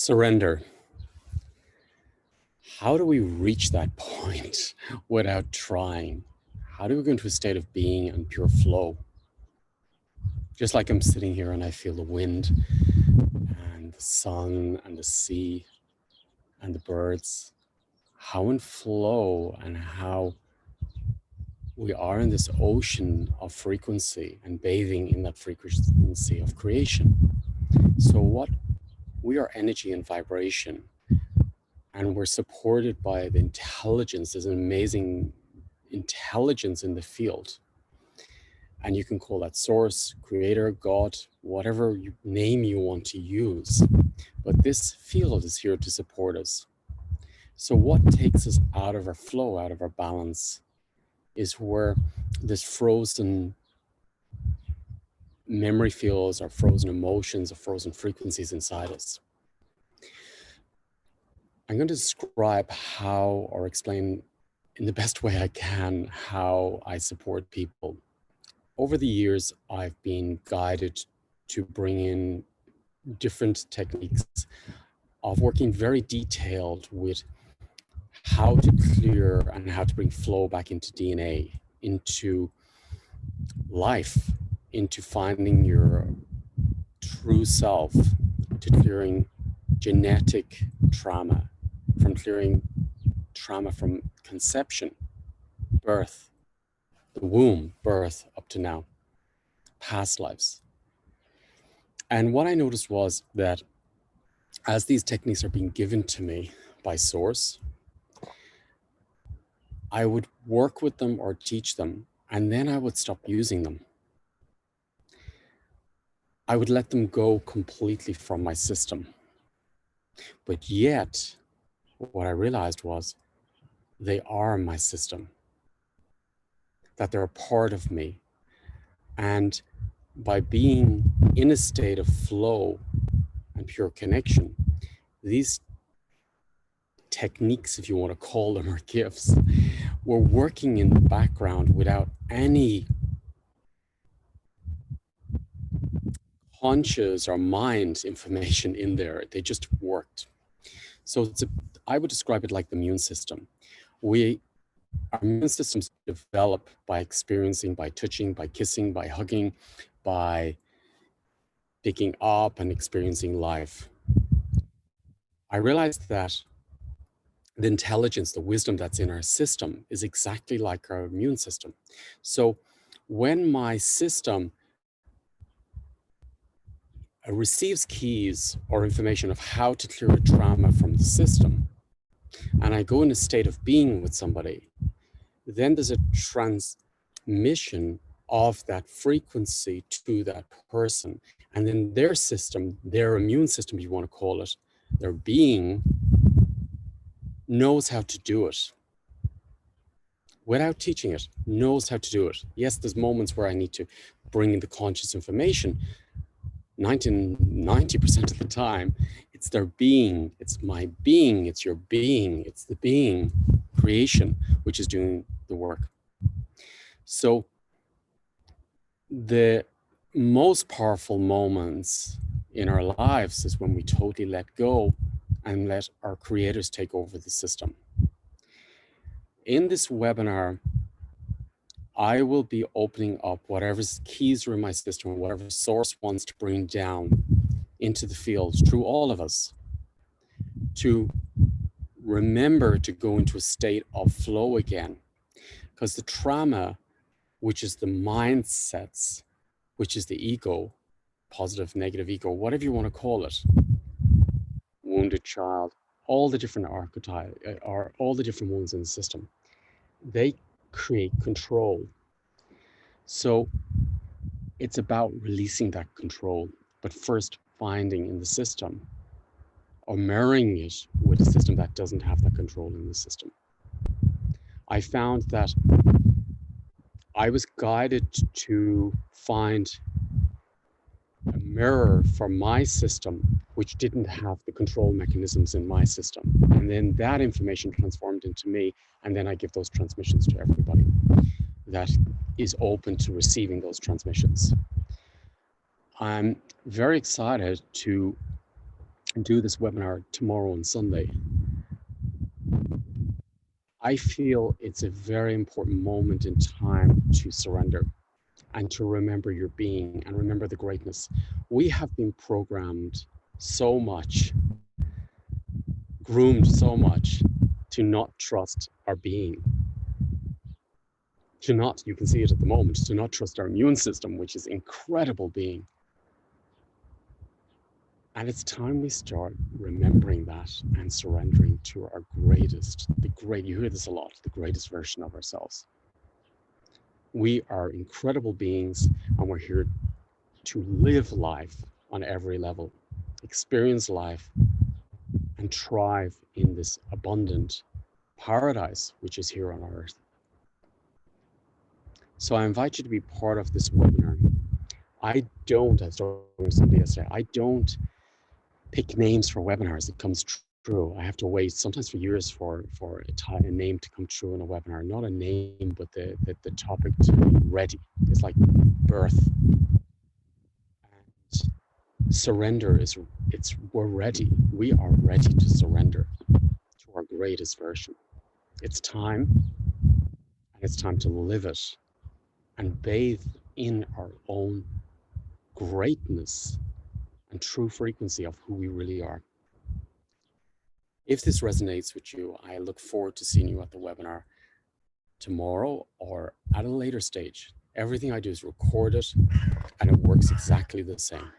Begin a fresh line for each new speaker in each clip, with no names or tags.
Surrender. How do we reach that point without trying? How do we go into a state of being and pure flow? Just like I'm sitting here and I feel the wind and the sun and the sea and the birds, how in flow and how we are in this ocean of frequency and bathing in that frequency of creation. So what we are energy and vibration, and we're supported by the intelligence. There's an amazing intelligence in the field, and you can call that source, creator, God, whatever name you want to use, but this field is here to support us. So what takes us out of our flow, out of our balance, is where this frozen memory fields, or frozen emotions, or frozen frequencies inside us. I'm going to describe how, or explain in the best way I can, how I support people. Over the years, I've been guided to bring in different techniques of working very detailed with how to clear and how to bring flow back into DNA, into life, into finding your true self, to clearing genetic trauma, from clearing trauma from conception, birth, the womb, birth up to now, past lives. And what I noticed was that as these techniques are being given to me by source, I would work with them or teach them, and then I would stop using them. I would let them go completely from my system. But yet, what I realized was they are my system, that they're a part of me. And by being in a state of flow and pure connection, these techniques, if you want to call them, or gifts, were working in the background without any conscious or mind information in there. They just worked. So I would describe it like the immune system. Our immune systems develop by experiencing, by touching, by kissing, by hugging, by picking up and experiencing life. I realized that the intelligence, the wisdom that's in our system is exactly like our immune system. So when my system receives keys or information of how to clear a trauma from the system, and I go in a state of being with somebody, then there's a transmission of that frequency to that person. And then their system, their immune system, if you want to call it, their being, knows how to do it. Without teaching it, knows how to do it. Yes, there's moments where I need to bring in the conscious information. 90% of the time, it's their being, it's my being, it's your being, it's the being creation, which is doing the work. So the most powerful moments in our lives is when we totally let go and let our creators take over the system. In this webinar, I will be opening up whatever keys are in my system, whatever source wants to bring down into the field through all of us, to remember to go into a state of flow again. Because the trauma, which is the mindsets, which is the ego, positive, negative ego, whatever you want to call it, wounded child, all the different archetypes, are all the different ones in the system, they create control. So it's about releasing that control, but first finding in the system, or marrying it with a system that doesn't have that control in the system. I found that I was guided to find a mirror for my system, which didn't have the control mechanisms in my system. And then that information transformed into me, and then I give those transmissions to everybody that is open to receiving those transmissions. I'm very excited to do this webinar tomorrow and Sunday, I feel it's a very important moment in time to surrender and to remember your being and remember the greatness. We have been programmed so much, groomed so much to not trust our being, to not, you can see it at the moment, to not trust our immune system, which is incredible being. And it's time we start remembering that and surrendering to our greatest, you hear this a lot, the greatest version of ourselves. We are incredible beings, and we're here to live life on every level, experience life, and thrive in this abundant paradise which is here on earth. So I invite you to be part of this webinar. I don't, as I was talking to somebody yesterday, I don't pick names for webinars. It comes true. I have to wait sometimes for years for a name to come true in a webinar. Not a name, but the topic to be ready. It's like birth. And surrender is, we're ready. We are ready to surrender to our greatest version. It's time, and it's time to live it and bathe in our own greatness and true frequency of who we really are. If this resonates with you, I look forward to seeing you at the webinar tomorrow or at a later stage. Everything I do is record it, and it works exactly the same.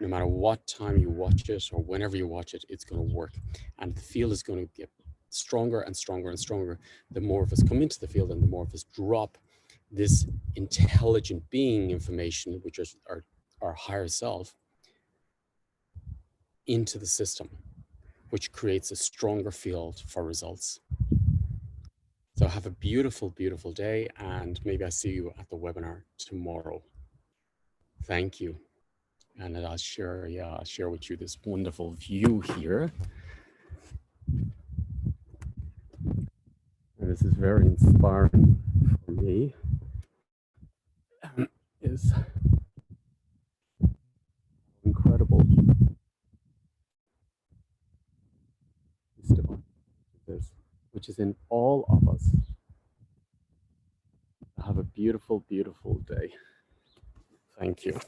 No matter what time you watch it or whenever you watch it, it's going to work. And the field is going to get stronger and stronger and stronger. The more of us come into the field and the more of us drop this intelligent being information, which is our higher self, into the system, which creates a stronger field for results. So have a beautiful, beautiful day, and maybe I see you at the webinar tomorrow. Thank you. And I'll share with you this wonderful view here. And this is very inspiring for me. Is incredible this, which is in all of us. Have a beautiful, beautiful day. Thank you.